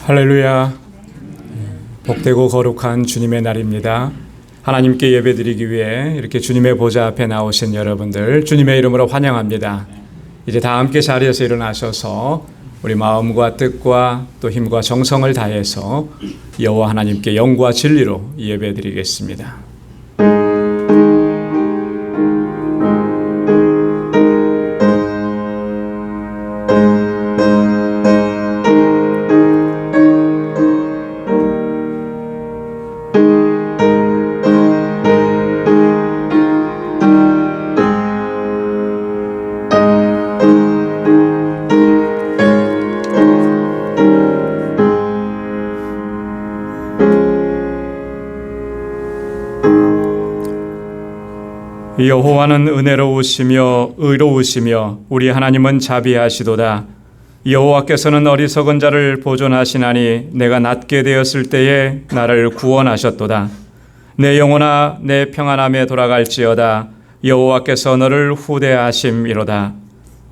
할렐루야. 복되고 거룩한 주님의 날입니다. 하나님께 예배드리기 위해 이렇게 주님의 보좌 앞에 나오신 여러분들 주님의 이름으로 환영합니다. 이제 다 함께 자리에서 일어나셔서 우리 마음과 뜻과 또 힘과 정성을 다해서 여호와 하나님께 영과 진리로 예배드리겠습니다. 여호와는 은혜로우시며 의로우시며 우리 하나님은 자비하시도다. 여호와께서는 어리석은 자를 보존하시나니 내가 낮게 되었을 때에 나를 구원하셨도다. 내 영혼아 내 평안함에 돌아갈지어다. 여호와께서 너를 후대하심이로다.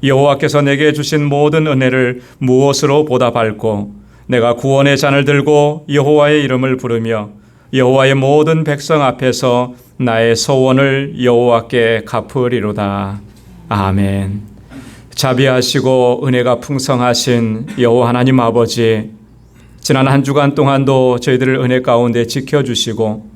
여호와께서 내게 주신 모든 은혜를 무엇으로 보답할꼬. 내가 구원의 잔을 들고 여호와의 이름을 부르며 여호와의 모든 백성 앞에서 나의 소원을 여호와께 갚으리로다. 아멘. 자비하시고 은혜가 풍성하신 여호와 하나님 아버지, 지난 한 주간 동안도 저희들을 은혜 가운데 지켜주시고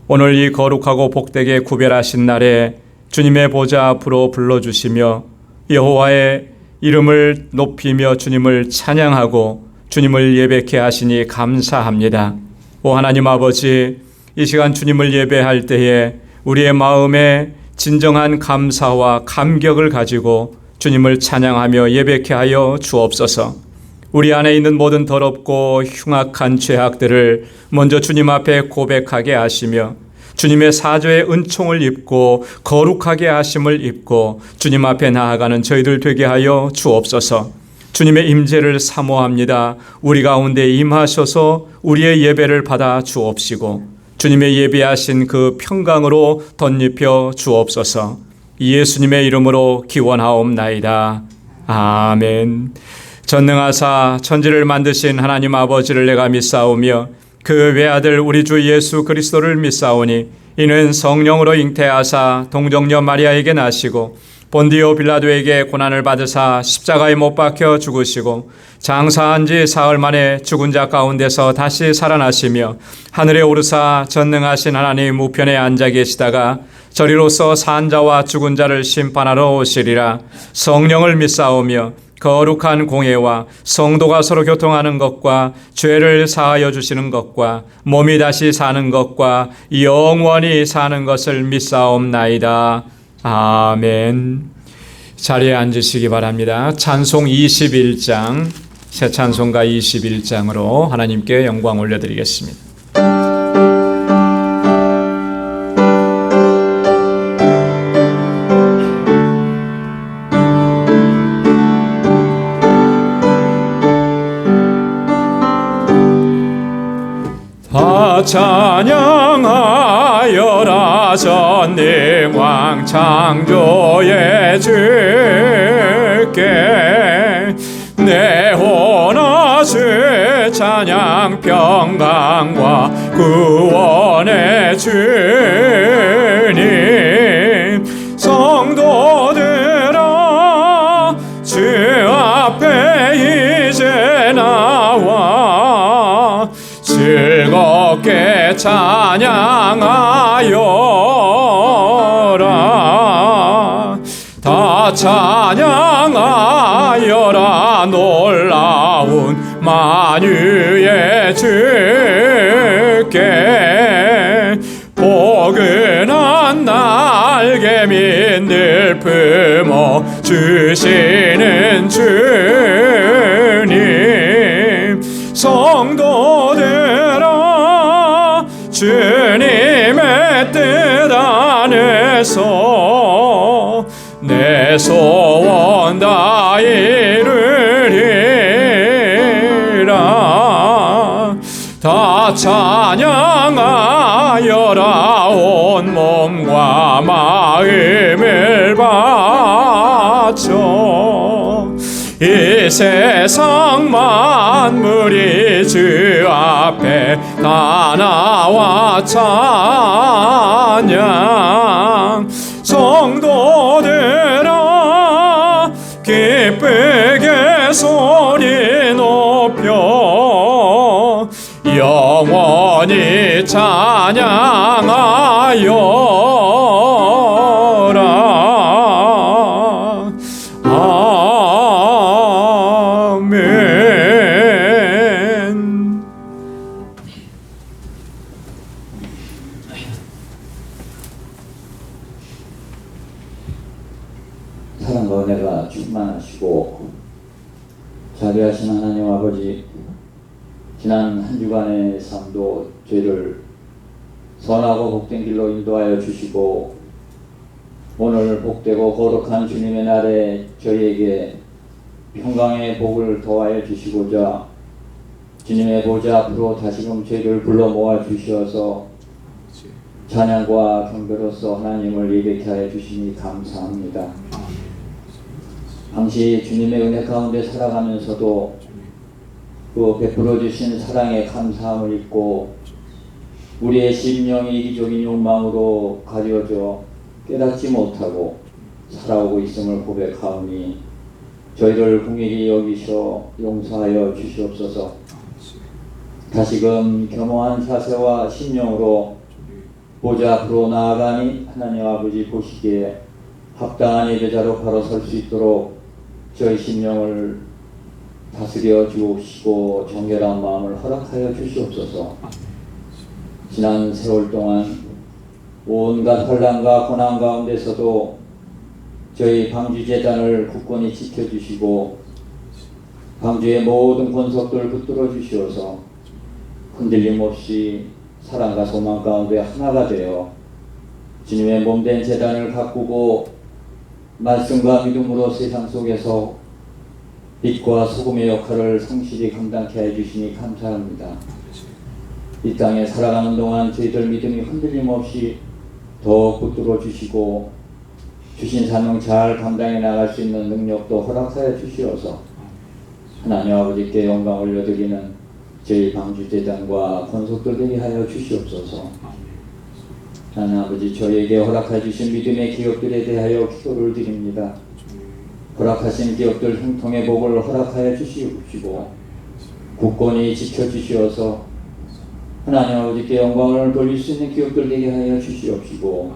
오늘 이 거룩하고 복되게 구별하신 날에 주님의 보좌 앞으로 불러주시며 여호와의 이름을 높이며 주님을 찬양하고 주님을 예배케 하시니 감사합니다. 오 하나님 아버지, 이 시간 주님을 예배할 때에 우리의 마음에 진정한 감사와 감격을 가지고 주님을 찬양하며 예배케 하여 주옵소서. 우리 안에 있는 모든 더럽고 흉악한 죄악들을 먼저 주님 앞에 고백하게 하시며 주님의 사죄의 은총을 입고 거룩하게 하심을 입고 주님 앞에 나아가는 저희들 되게 하여 주옵소서. 주님의 임재를 사모합니다. 우리 가운데 임하셔서 우리의 예배를 받아 주옵시고 주님의 예비하신 그 평강으로 덧입혀 주옵소서. 예수님의 이름으로 기원하옵나이다. 아멘. 전능하사 천지를 만드신 하나님 아버지를 내가 믿사오며 그 외아들 우리 주 예수 그리스도를 믿사오니 이는 성령으로 잉태하사 동정녀 마리아에게 나시고 본디오 빌라도에게 고난을 받으사 십자가에 못 박혀 죽으시고 장사한 지 사흘 만에 죽은 자 가운데서 다시 살아나시며 하늘에 오르사 전능하신 하나님 우편에 앉아 계시다가 저리로서 산 자와 죽은 자를 심판하러 오시리라. 성령을 믿사오며 거룩한 공예와 성도가 서로 교통하는 것과 죄를 사하여 주시는 것과 몸이 다시 사는 것과 영원히 사는 것을 믿사옵나이다. 아멘. 자리에 앉으시기 바랍니다. 찬송 21장, 새 찬송가 21장으로 하나님께 영광 올려드리겠습니다. 찬양하여라 전능왕 창조의 주께 내 혼아주 찬양 평강과 구원의 주님 성도들아 주 앞에 이제 나와 즐겁게 찬양하여라. 다 찬양하여라. 놀라운 만유의 주께 포근한 날개 밑을 품어 주시는 주님 성도들아 주님의 뜻 안에서 내 소원 다 이루리라. 다 찬양하여라. 온 몸과 마음을 바쳐 이 세상 만물이 주 앞에 다 나와 찬양. 성도들아 기쁘게 소리 높여 영원히 찬양하여라. 아멘. 사랑과 은혜가 충만하시고 자비하신 하나님 아버지, 지난 한 주간의 삶도 저희를 선하고 복된 길로 인도하여 주시고 오늘 복되고 거룩한 주님의 날에 저희에게 평강의 복을 더하여 주시고자 주님의 보좌 앞으로 다시금 저희를 불러 모아 주시어서 찬양과 경배로서 하나님을 예배케 하여 주시니 감사합니다. 당시 주님의 은혜 가운데 살아가면서도 그 베풀어 주신 사랑에 감사함을 잊고 우리의 심령이 이기적인 욕망으로 가려져 깨닫지 못하고 살아오고 있음을 고백하오니 저희를 긍휼히 여기셔 용서하여 주시옵소서. 다시금 겸허한 자세와 심령으로 보좌 앞으로 나아가니 하나님 아버지 보시기에 합당한 예배자로 바로 설 수 있도록 저희 심령을 다스려 주옵시고 정결한 마음을 허락하여 주시옵소서. 지난 세월 동안 온갖 혼란과 고난 가운데서도 저희 방주재단을 굳건히 지켜주시고 방주의 모든 권속들 붙들어 주시어서 흔들림 없이 사랑과 소망 가운데 하나가 되어 주님의 몸된 재단을 가꾸고 말씀과 믿음으로 세상 속에서 빛과 소금의 역할을 성실히 감당케 해주시니 감사합니다. 이 땅에 살아가는 동안 저희들 믿음이 흔들림 없이 더 붙들어 주시고 주신 사명 잘 감당해 나갈 수 있는 능력도 허락하여 주시어서 하나님 아버지께 영광 올려드리는 저희 방주재단과 권속들 되게 하여 주시옵소서. 하나님 아버지, 저희에게 허락해 주신 믿음의 기업들에 대하여 기도를 드립니다. 허락하신 기업들 형통의 복을 허락하여 주시옵시고 굳건히 지켜주시어서 하나님 아버지께 영광을 돌릴 수 있는 기업들 되게 하여 주시옵시고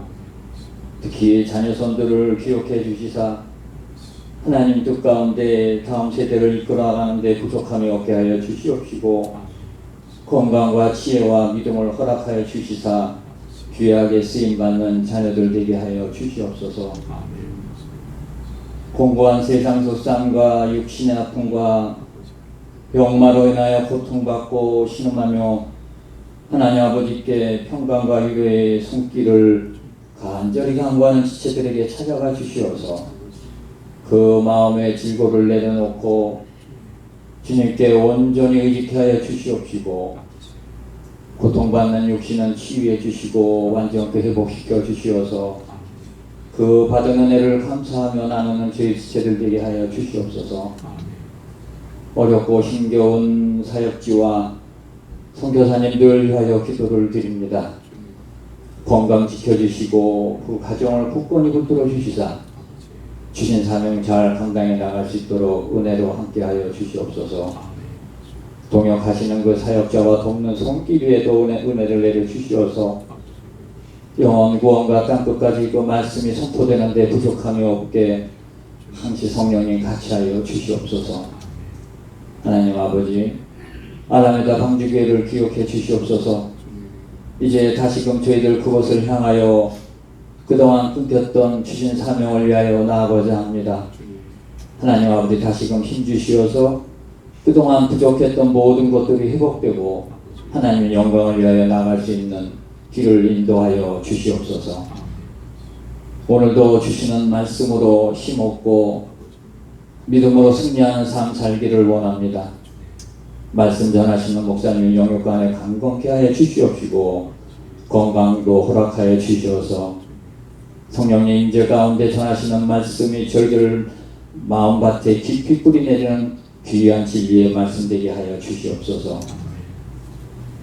특히 자녀손들을 기억해 주시사 하나님 뜻 가운데 다음 세대를 이끌어가는 데 부족함이 없게 하여 주시옵시고 건강과 지혜와 믿음을 허락하여 주시사 귀하게 쓰임받는 자녀들 되게 하여 주시옵소서. 공고한 세상 속상과 육신의 아픔과 병마로 인하여 고통받고 신음하며 하나님 아버지께 평강과 위로의 손길을 간절히 간구하는 지체들에게 찾아가 주시어서 그 마음의 질고를 내려놓고 주님께 온전히 의지케 하여 주시옵시고 고통받는 육신은 치유해 주시고 완전히 회복시켜 주시어서 그 받은 은혜를 감사하며 나누는 저희 지체들 되게 하여 주시옵소서. 어렵고 힘겨운 사역지와 선교사님들 위하여 기도를 드립니다. 건강 지켜주시고 그 가정을 굳건히 붙들어 주시사 주신 사명 잘 감당해 나갈 수 있도록 은혜로 함께하여 주시옵소서. 동역하시는 그 사역자와 돕는 손길 위에도 은혜를 내려 주시어서 영원 구원과 땅끝까지 그 말씀이 선포되는 데 부족함이 없게 항시 성령님 같이 하여 주시옵소서. 하나님 아버지, 알라메다 방주교회를 기억해 주시옵소서. 이제 다시금 저희들 그것을 향하여 그동안 끊겼던 주신 사명을 위하여 나아가고자 합니다. 하나님 아버지, 다시금 힘주시어서 그동안 부족했던 모든 것들이 회복되고 하나님의 영광을 위하여 나아갈 수 있는 길을 인도하여 주시옵소서. 오늘도 주시는 말씀으로 힘없고 믿음으로 승리하는 삶 살기를 원합니다. 말씀 전하시는 목사님 영육간에 강건케 하여 주시옵시고 건강도 허락하여 주시어서 성령의 임재 가운데 전하시는 말씀이 저희들을 마음밭에 깊이 뿌리내리는 귀한 진리의 말씀 되게 하여 주시옵소서.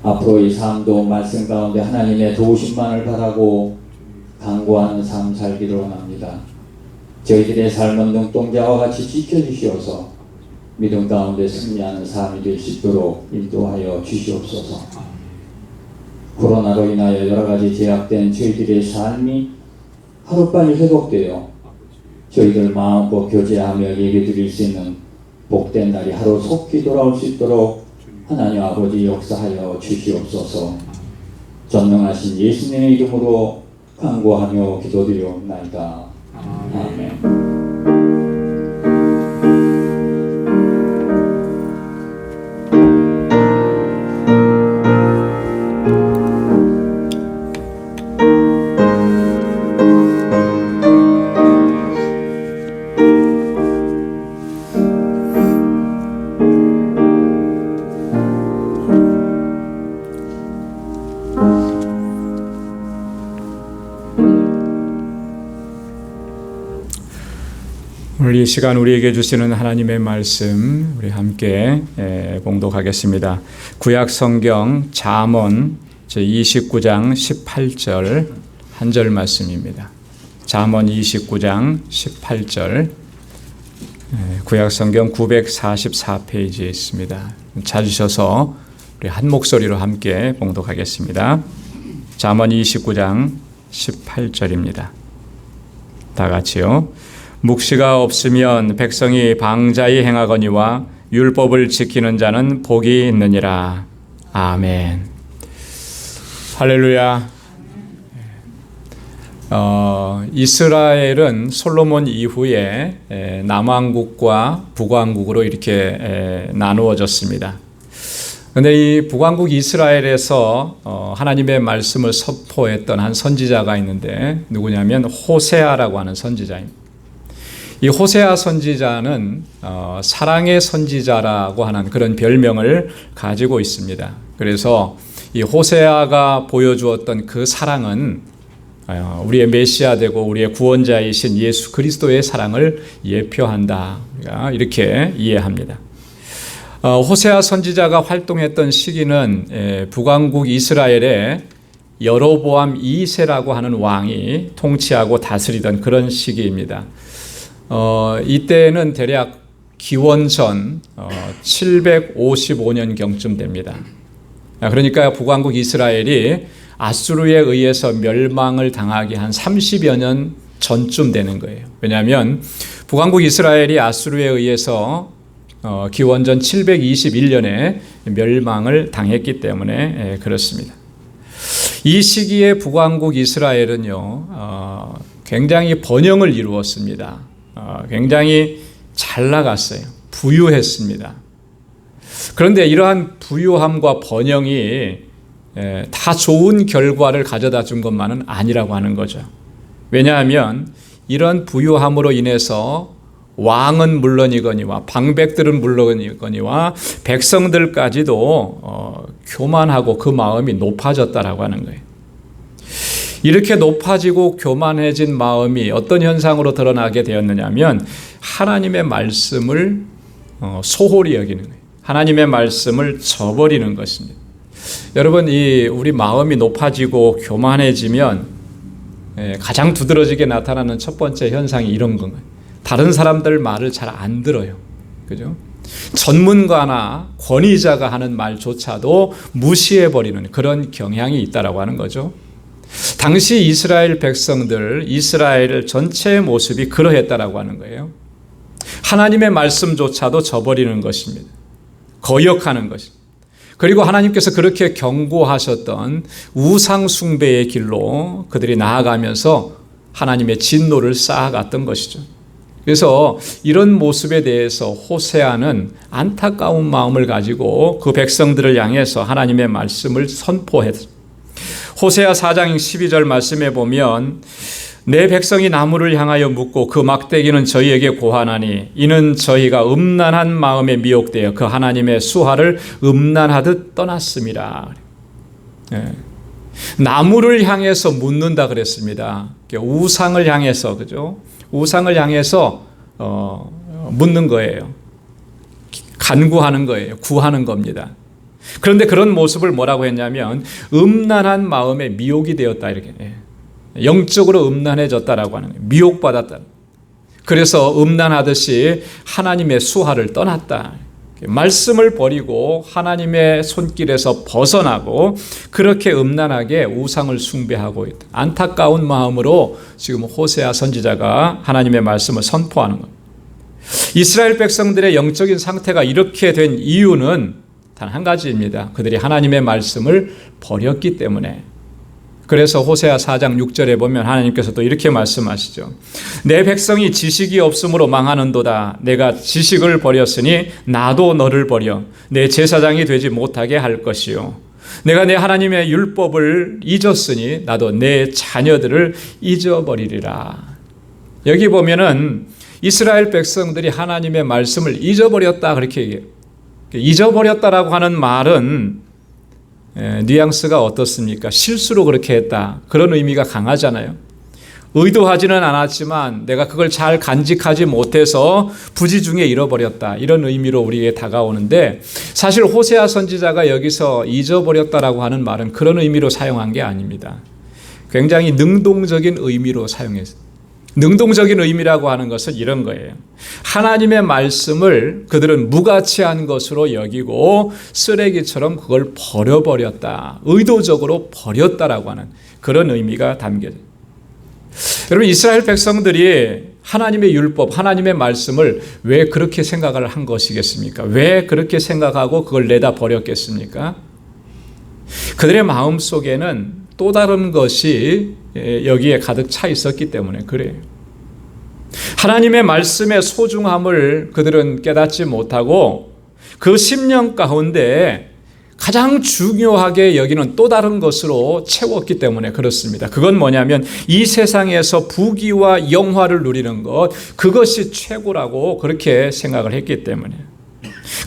앞으로 이 삶도 말씀 가운데 하나님의 도우심만을 바라고 강구하는 삶 살기를 원합니다. 저희들의 삶은 눈동자와 같이 지켜주시어서 믿음 가운데 승리하는 삶이 될 수 있도록 인도하여 주시옵소서. 코로나로 인하여 여러 가지 제약된 저희들의 삶이 하루빨리 회복되어 저희들 마음껏 교제하며 예배드릴 수 있는 복된 날이 하루 속히 돌아올 수 있도록 하나님 아버지 역사하여 주시옵소서. 전능하신 예수님의 이름으로 간구하며 기도드리옵나이다. 아멘. 오늘 이 시간 우리에게 주시는 하나님의 말씀 우리 함께 봉독하겠습니다. 구약 성경 잠언 제29장 18절 한 절 말씀입니다. 잠언 29장 18절 구약 성경 944페이지에 있습니다. 찾으셔서 우리 한 목소리로 함께 봉독하겠습니다. 잠언 29장 18절입니다. 다 같이요. 묵시가 없으면 백성이 방자히 행하거니와 율법을 지키는 자는 복이 있느니라. 아멘. 할렐루야. 이스라엘은 솔로몬 이후에 남왕국과 북왕국으로 이렇게 나누어졌습니다. 그런데 이 북왕국 이스라엘에서 하나님의 말씀을 선포했던 한 선지자가 있는데 누구냐면 호세아라고 하는 선지자입니다. 이 호세아 선지자는 사랑의 선지자라고 하는 그런 별명을 가지고 있습니다. 그래서 이 호세아가 보여주었던 그 사랑은 우리의 메시아 되고 우리의 구원자이신 예수 그리스도의 사랑을 예표한다. 이렇게 이해합니다. 호세아 선지자가 활동했던 시기는 북왕국 이스라엘에 여로보암 2세라고 하는 왕이 통치하고 다스리던 그런 시기입니다. 이때는 대략 기원전 755년경쯤 됩니다. 그러니까 북왕국 이스라엘이 아수르에 의해서 멸망을 당하기 한 30여 년 전쯤 되는 거예요. 왜냐하면 북왕국 이스라엘이 아수르에 의해서 기원전 721년에 멸망을 당했기 때문에 그렇습니다. 이 시기에 북왕국 이스라엘은요 굉장히 번영을 이루었습니다. 굉장히 잘 나갔어요. 부유했습니다. 그런데 이러한 부유함과 번영이 다 좋은 결과를 가져다 준 것만은 아니라고 하는 거죠. 왜냐하면 이런 부유함으로 인해서 왕은 물론이거니와 방백들은 물론이거니와 백성들까지도 교만하고 그 마음이 높아졌다라고 하는 거예요. 이렇게 높아지고 교만해진 마음이 어떤 현상으로 드러나게 되었느냐면 하나님의 말씀을 소홀히 여기는 거예요. 하나님의 말씀을 저버리는 것입니다. 여러분, 우리 마음이 높아지고 교만해지면 가장 두드러지게 나타나는 첫 번째 현상이 이런 거예요. 다른 사람들 말을 잘 안 들어요. 그죠? 전문가나 권위자가 하는 말조차도 무시해버리는 그런 경향이 있다라고 하는 거죠. 당시 이스라엘 백성들, 이스라엘 전체의 모습이 그러했다라고 하는 거예요. 하나님의 말씀조차도 저버리는 것입니다. 거역하는 것입니다. 그리고 하나님께서 그렇게 경고하셨던 우상 숭배의 길로 그들이 나아가면서 하나님의 진노를 쌓아갔던 것이죠. 그래서 이런 모습에 대해서 호세아는 안타까운 마음을 가지고 그 백성들을 향해서 하나님의 말씀을 선포했습니다. 호세아 4장 12절 말씀에 보면 내 백성이 나무를 향하여 묻고 그 막대기는 저희에게 고하나니 이는 저희가 음란한 마음에 미혹되어 그 하나님의 수하를 음란하듯 떠났습니다. 나무를 향해서 묻는다 그랬습니다. 우상을 향해서, 그죠? 우상을 향해서 묻는 거예요. 간구하는 거예요. 구하는 겁니다. 그런데 그런 모습을 뭐라고 했냐면 음란한 마음에 미혹이 되었다 이렇게 영적으로 음란해졌다라고 하는 거예요. 미혹받았다. 그래서 음란하듯이 하나님의 수하를 떠났다. 말씀을 버리고 하나님의 손길에서 벗어나고 그렇게 음란하게 우상을 숭배하고 있다. 안타까운 마음으로 지금 호세아 선지자가 하나님의 말씀을 선포하는 겁니다. 이스라엘 백성들의 영적인 상태가 이렇게 된 이유는 단 한 가지입니다. 그들이 하나님의 말씀을 버렸기 때문에. 그래서 호세아 4장 6절에 보면 하나님께서 또 이렇게 말씀하시죠. 내 백성이 지식이 없으므로 망하는도다. 내가 지식을 버렸으니 나도 너를 버려 내 제사장이 되지 못하게 할 것이요. 내가 내 하나님의 율법을 잊었으니 나도 내 자녀들을 잊어버리리라. 여기 보면은 이스라엘 백성들이 하나님의 말씀을 잊어버렸다 그렇게 얘기해요. 잊어버렸다라고 하는 말은 뉘앙스가 어떻습니까? 실수로 그렇게 했다. 그런 의미가 강하잖아요. 의도하지는 않았지만 내가 그걸 잘 간직하지 못해서 부지 중에 잃어버렸다. 이런 의미로 우리에게 다가오는데 사실 호세아 선지자가 여기서 잊어버렸다라고 하는 말은 그런 의미로 사용한 게 아닙니다. 굉장히 능동적인 의미로 사용했어요. 능동적인 의미라고 하는 것은 이런 거예요. 하나님의 말씀을 그들은 무가치한 것으로 여기고 쓰레기처럼 그걸 버려버렸다. 의도적으로 버렸다라고 하는 그런 의미가 담겨져 있어요. 여러분 이스라엘 백성들이 하나님의 율법, 하나님의 말씀을 왜 그렇게 생각을 한 것이겠습니까? 왜 그렇게 생각하고 그걸 내다 버렸겠습니까? 그들의 마음속에는 또 다른 것이 여기에 가득 차 있었기 때문에 그래요. 하나님의 말씀의 소중함을 그들은 깨닫지 못하고 그 심령 가운데 가장 중요하게 여기는 또 다른 것으로 채웠기 때문에 그렇습니다. 그건 뭐냐면 이 세상에서 부귀와 영화를 누리는 것, 그것이 최고라고 그렇게 생각을 했기 때문에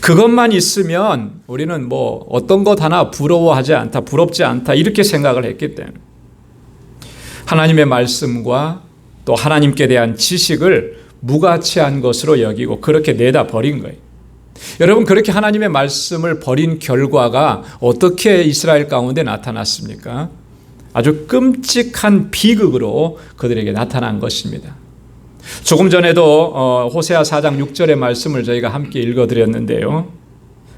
그것만 있으면 우리는 뭐 어떤 것 하나 부러워하지 않다, 부럽지 않다 이렇게 생각을 했기 때문에 하나님의 말씀과 또 하나님께 대한 지식을 무가치한 것으로 여기고 그렇게 내다 버린 거예요. 여러분 그렇게 하나님의 말씀을 버린 결과가 어떻게 이스라엘 가운데 나타났습니까? 아주 끔찍한 비극으로 그들에게 나타난 것입니다. 조금 전에도 호세아 4장 6절의 말씀을 저희가 함께 읽어드렸는데요.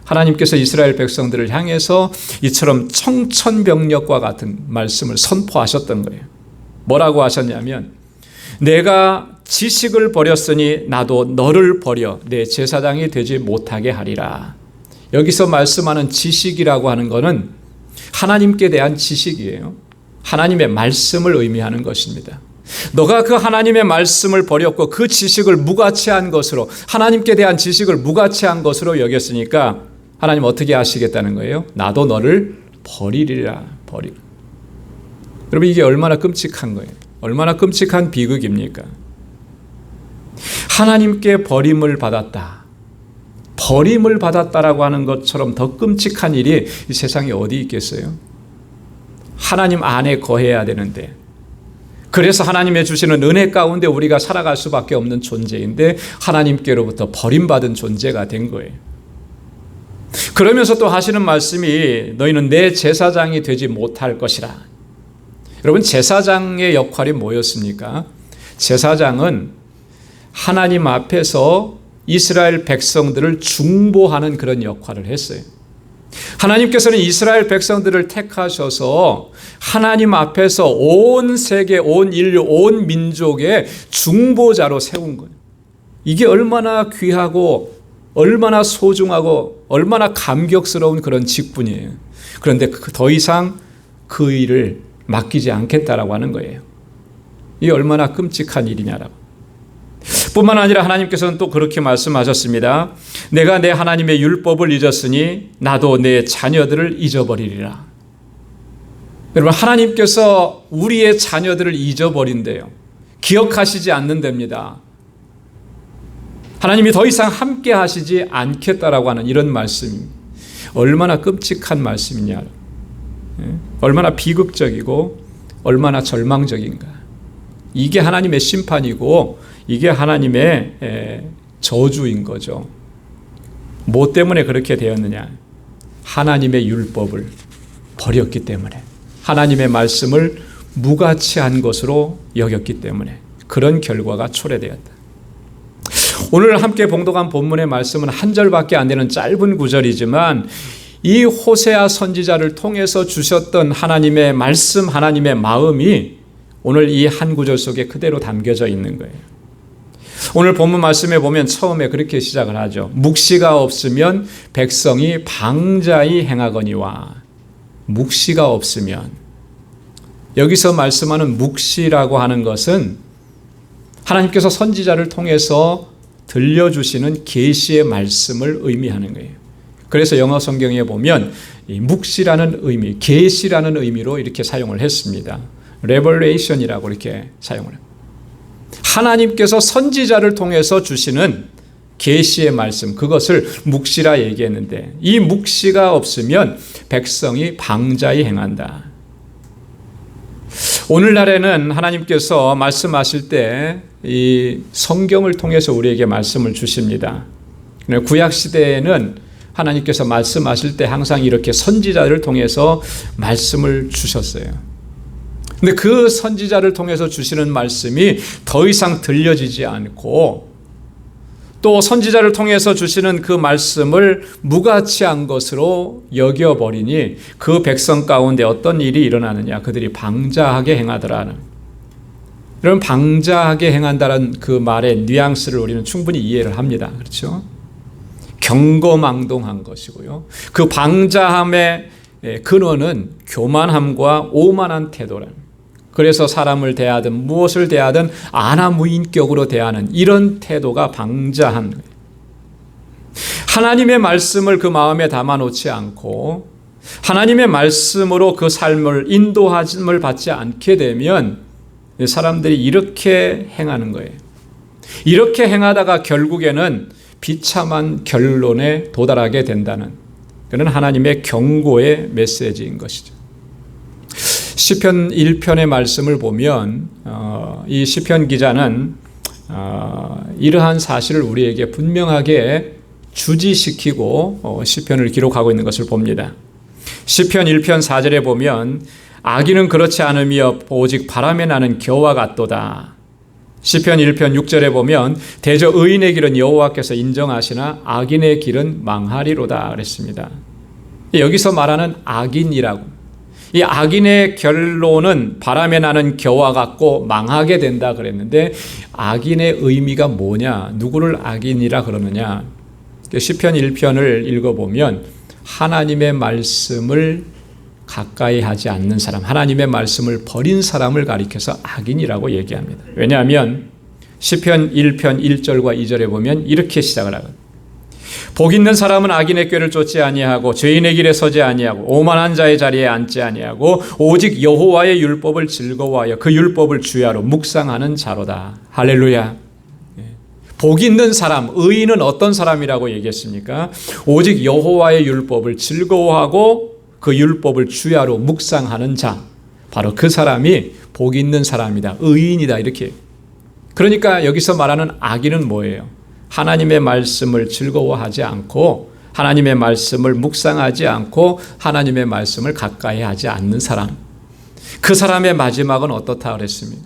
하나님께서 이스라엘 백성들을 향해서 이처럼 청천벽력과 같은 말씀을 선포하셨던 거예요. 뭐라고 하셨냐면 내가 지식을 버렸으니 나도 너를 버려 내 제사장이 되지 못하게 하리라. 여기서 말씀하는 지식이라고 하는 것은 하나님께 대한 지식이에요. 하나님의 말씀을 의미하는 것입니다. 너가 그 하나님의 말씀을 버렸고 그 지식을 무가치한 것으로 하나님께 대한 지식을 무가치한 것으로 여겼으니까 하나님 어떻게 하시겠다는 거예요? 나도 너를 버리리라. 버리라. 여러분 이게 얼마나 끔찍한 거예요. 얼마나 끔찍한 비극입니까? 하나님께 버림을 받았다. 버림을 받았다라고 하는 것처럼 더 끔찍한 일이 이 세상에 어디 있겠어요? 하나님 안에 거해야 되는데 그래서 하나님의 주시는 은혜 가운데 우리가 살아갈 수밖에 없는 존재인데 하나님께로부터 버림받은 존재가 된 거예요. 그러면서 또 하시는 말씀이 너희는 내 제사장이 되지 못할 것이라. 여러분 제사장의 역할이 뭐였습니까? 제사장은 하나님 앞에서 이스라엘 백성들을 중보하는 그런 역할을 했어요. 하나님께서는 이스라엘 백성들을 택하셔서 하나님 앞에서 온 세계, 온 인류, 온 민족의 중보자로 세운 거예요. 이게 얼마나 귀하고 얼마나 소중하고 얼마나 감격스러운 그런 직분이에요. 그런데 더 이상 그 일을 맡기지 않겠다라고 하는 거예요. 이게 얼마나 끔찍한 일이냐라고. 뿐만 아니라 하나님께서는 또 그렇게 말씀하셨습니다. 내가 내 하나님의 율법을 잊었으니 나도 내 자녀들을 잊어버리리라. 여러분 하나님께서 우리의 자녀들을 잊어버린대요. 기억하시지 않는답니다. 하나님이 더 이상 함께 하시지 않겠다라고 하는 이런 말씀입니다. 얼마나 끔찍한 말씀이냐. 얼마나 비극적이고 얼마나 절망적인가. 이게 하나님의 심판이고 이게 하나님의 저주인 거죠. 뭐 때문에 그렇게 되었느냐? 하나님의 율법을 버렸기 때문에, 하나님의 말씀을 무가치한 것으로 여겼기 때문에 그런 결과가 초래되었다. 오늘 함께 봉독한 본문의 말씀은 한 절밖에 안 되는 짧은 구절이지만 이 호세아 선지자를 통해서 주셨던 하나님의 말씀, 하나님의 마음이 오늘 이 한 구절 속에 그대로 담겨져 있는 거예요. 오늘 본문 말씀에 보면 처음에 그렇게 시작을 하죠. 묵시가 없으면 백성이 방자히 행하거니와. 묵시가 없으면, 여기서 말씀하는 묵시라고 하는 것은 하나님께서 선지자를 통해서 들려주시는 계시의 말씀을 의미하는 거예요. 그래서 영어 성경에 보면 이 묵시라는 의미, 계시라는 의미로 이렇게 사용을 했습니다. 레버레이션이라고 이렇게 사용을 해요. 하나님께서 선지자를 통해서 주시는 계시의 말씀, 그것을 묵시라 얘기했는데, 이 묵시가 없으면 백성이 방자히 행한다. 오늘날에는 하나님께서 말씀하실 때 이 성경을 통해서 우리에게 말씀을 주십니다. 구약 시대에는 하나님께서 말씀하실 때 항상 이렇게 선지자를 통해서 말씀을 주셨어요. 근데 그 선지자를 통해서 주시는 말씀이 더 이상 들려지지 않고, 또 선지자를 통해서 주시는 그 말씀을 무가치한 것으로 여겨버리니 그 백성 가운데 어떤 일이 일어나느냐? 그들이 방자하게 행하더라는. 이런 방자하게 행한다는 그 말의 뉘앙스를 우리는 충분히 이해를 합니다. 그렇죠? 경거망동한 것이고요. 그 방자함의 근원은 교만함과 오만한 태도란. 그래서 사람을 대하든 무엇을 대하든 안하무인격으로 대하는 이런 태도가 방자한 거예요. 하나님의 말씀을 그 마음에 담아놓지 않고 하나님의 말씀으로 그 삶을 인도함을 받지 않게 되면 사람들이 이렇게 행하는 거예요. 이렇게 행하다가 결국에는 비참한 결론에 도달하게 된다는 그런 하나님의 경고의 메시지인 것이죠. 시편 1편의 말씀을 보면 이 시편 기자는 이러한 사실을 우리에게 분명하게 주지시키고 시편을 기록하고 있는 것을 봅니다. 시편 1편 4절에 보면 악인은 그렇지 않으며 오직 바람에 나는 겨와 같도다. 시편 1편 6절에 보면 대저 의인의 길은 여호와께서 인정하시나 악인의 길은 망하리로다 그랬습니다. 여기서 말하는 악인이라고, 이 악인의 결론은 바람에 나는 겨와 같고 망하게 된다 그랬는데, 악인의 의미가 뭐냐? 누구를 악인이라 그러느냐? 시편 1편을 읽어보면 하나님의 말씀을 가까이 하지 않는 사람, 하나님의 말씀을 버린 사람을 가리켜서 악인이라고 얘기합니다. 왜냐하면 시편 1편 1절과 2절에 보면 이렇게 시작을 하거든요. 복 있는 사람은 악인의 꾀를 쫓지 아니하고 죄인의 길에 서지 아니하고 오만한 자의 자리에 앉지 아니하고 오직 여호와의 율법을 즐거워하여 그 율법을 주야로 묵상하는 자로다. 할렐루야. 복 있는 사람, 의인은 어떤 사람이라고 얘기했습니까? 오직 여호와의 율법을 즐거워하고 그 율법을 주야로 묵상하는 자, 바로 그 사람이 복 있는 사람이다, 의인이다 이렇게. 그러니까 여기서 말하는 악인은 뭐예요? 하나님의 말씀을 즐거워하지 않고 하나님의 말씀을 묵상하지 않고 하나님의 말씀을 가까이 하지 않는 사람. 그 사람의 마지막은 어떻다 그랬습니까?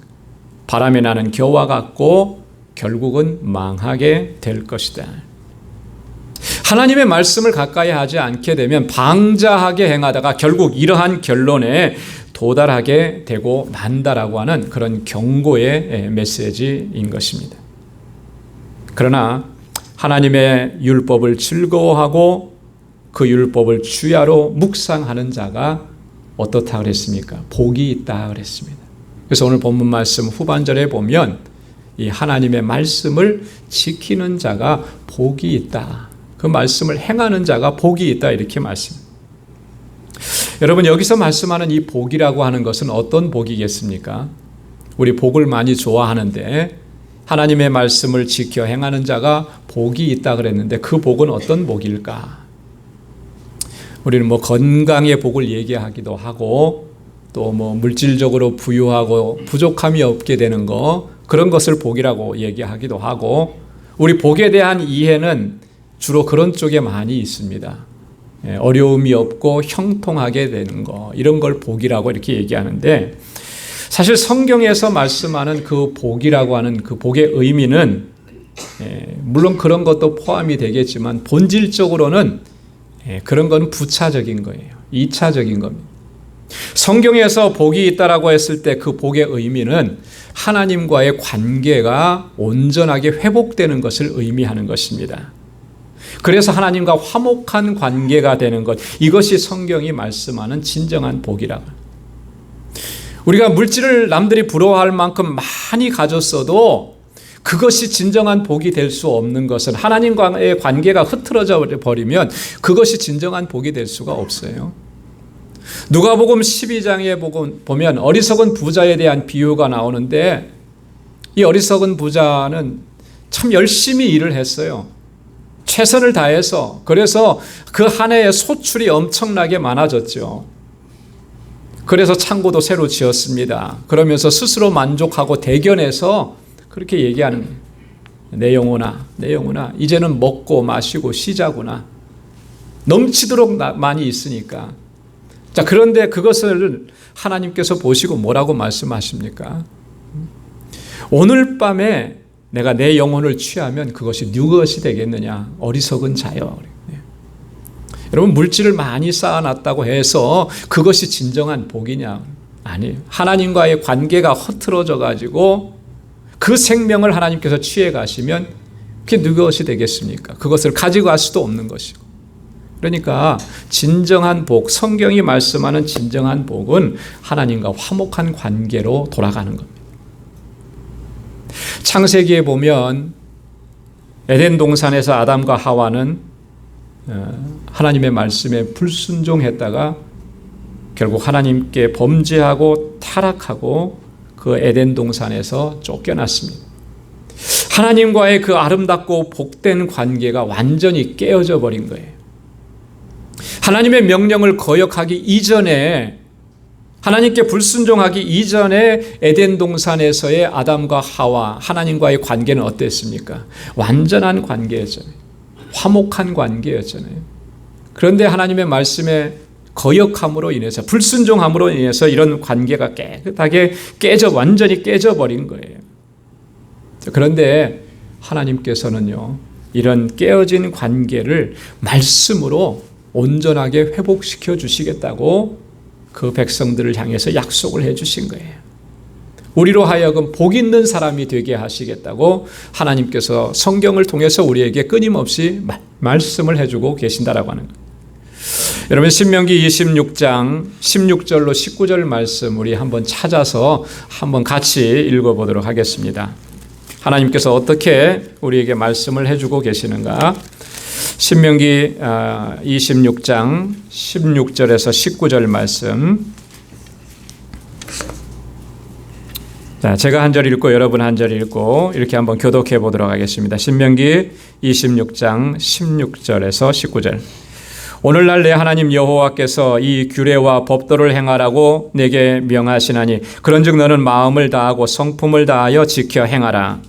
바람에 나는 겨와 같고 결국은 망하게 될 것이다. 하나님의 말씀을 가까이 하지 않게 되면 방자하게 행하다가 결국 이러한 결론에 도달하게 되고 만다라고 하는 그런 경고의 메시지인 것입니다. 그러나 하나님의 율법을 즐거워하고 그 율법을 주야로 묵상하는 자가 어떻다 그랬습니까? 복이 있다 그랬습니다. 그래서 오늘 본문 말씀 후반절에 보면 이 하나님의 말씀을 지키는 자가 복이 있다. 그 말씀을 행하는 자가 복이 있다 이렇게 말씀합니다. 여러분, 여기서 말씀하는 이 복이라고 하는 것은 어떤 복이겠습니까? 우리 복을 많이 좋아하는데 하나님의 말씀을 지켜 행하는 자가 복이 있다 그랬는데 그 복은 어떤 복일까? 우리는 뭐 건강의 복을 얘기하기도 하고 또 뭐 물질적으로 부유하고 부족함이 없게 되는 거, 그런 것을 복이라고 얘기하기도 하고, 우리 복에 대한 이해는 주로 그런 쪽에 많이 있습니다. 어려움이 없고 형통하게 되는 거, 이런 걸 복이라고 이렇게 얘기하는데, 사실 성경에서 말씀하는 그 복이라고 하는 그 복의 의미는 물론 그런 것도 포함이 되겠지만 본질적으로는 그런 건 부차적인 거예요. 2차적인 겁니다. 성경에서 복이 있다라고 했을 때 그 복의 의미는 하나님과의 관계가 온전하게 회복되는 것을 의미하는 것입니다. 그래서 하나님과 화목한 관계가 되는 것, 이것이 성경이 말씀하는 진정한 복이라고. 우리가 물질을 남들이 부러워할 만큼 많이 가졌어도 그것이 진정한 복이 될 수 없는 것은, 하나님과의 관계가 흐트러져 버리면 그것이 진정한 복이 될 수가 없어요. 누가복음 12장에 보면 어리석은 부자에 대한 비유가 나오는데, 이 어리석은 부자는 참 열심히 일을 했어요. 최선을 다해서. 그래서 그 한 해에 소출이 엄청나게 많아졌죠. 그래서 창고도 새로 지었습니다. 그러면서 스스로 만족하고 대견해서 그렇게 얘기하는 거예요. 내 영혼아, 이제는 먹고 마시고 쉬자구나. 넘치도록 많이 있으니까. 자, 그런데 그것을 하나님께서 보시고 뭐라고 말씀하십니까? 오늘 밤에 내가 내 영혼을 취하면 그것이 무엇이 되겠느냐? 어리석은 자여. 여러분, 물질을 많이 쌓아놨다고 해서 그것이 진정한 복이냐? 아니에요. 하나님과의 관계가 흐트러져 가지고 그 생명을 하나님께서 취해 가시면 그게 무엇이 되겠습니까? 그것을 가지고 갈 수도 없는 것이고. 그러니까 진정한 복, 성경이 말씀하는 진정한 복은 하나님과 화목한 관계로 돌아가는 겁니다. 창세기에 보면 에덴 동산에서 아담과 하와는 하나님의 말씀에 불순종했다가 결국 하나님께 범죄하고 타락하고 그 에덴 동산에서 쫓겨났습니다. 하나님과의 그 아름답고 복된 관계가 완전히 깨어져 버린 거예요. 하나님의 명령을 거역하기 이전에, 하나님께 불순종하기 이전에 에덴 동산에서의 아담과 하와, 하나님과의 관계는 어땠습니까? 완전한 관계였잖아요. 화목한 관계였잖아요. 그런데 하나님의 말씀에 거역함으로 인해서, 불순종함으로 인해서 이런 관계가 깨끗하게 완전히 깨져버린 거예요. 그런데 하나님께서는요, 이런 깨어진 관계를 말씀으로 온전하게 회복시켜 주시겠다고 그 백성들을 향해서 약속을 해 주신 거예요. 우리로 하여금 복 있는 사람이 되게 하시겠다고 하나님께서 성경을 통해서 우리에게 끊임없이 말씀을 해주고 계신다라고 하는 거예요. 여러분, 신명기 26장 16절로 19절 말씀 우리 한번 찾아서 한번 같이 읽어보도록 하겠습니다. 하나님께서 어떻게 우리에게 말씀을 해주고 계시는가? 신명기 26장 16절에서 19절 말씀. 자, 제가 한 절 읽고 여러분 한 절 읽고 이렇게 한번 교독해 보도록 하겠습니다. 신명기 26장 16절에서 19절. 오늘날 내 하나님 여호와께서 이 규례와 법도를 행하라고 내게 명하시나니 그런즉 너는 마음을 다하고 성품을 다하여 지켜 행하라.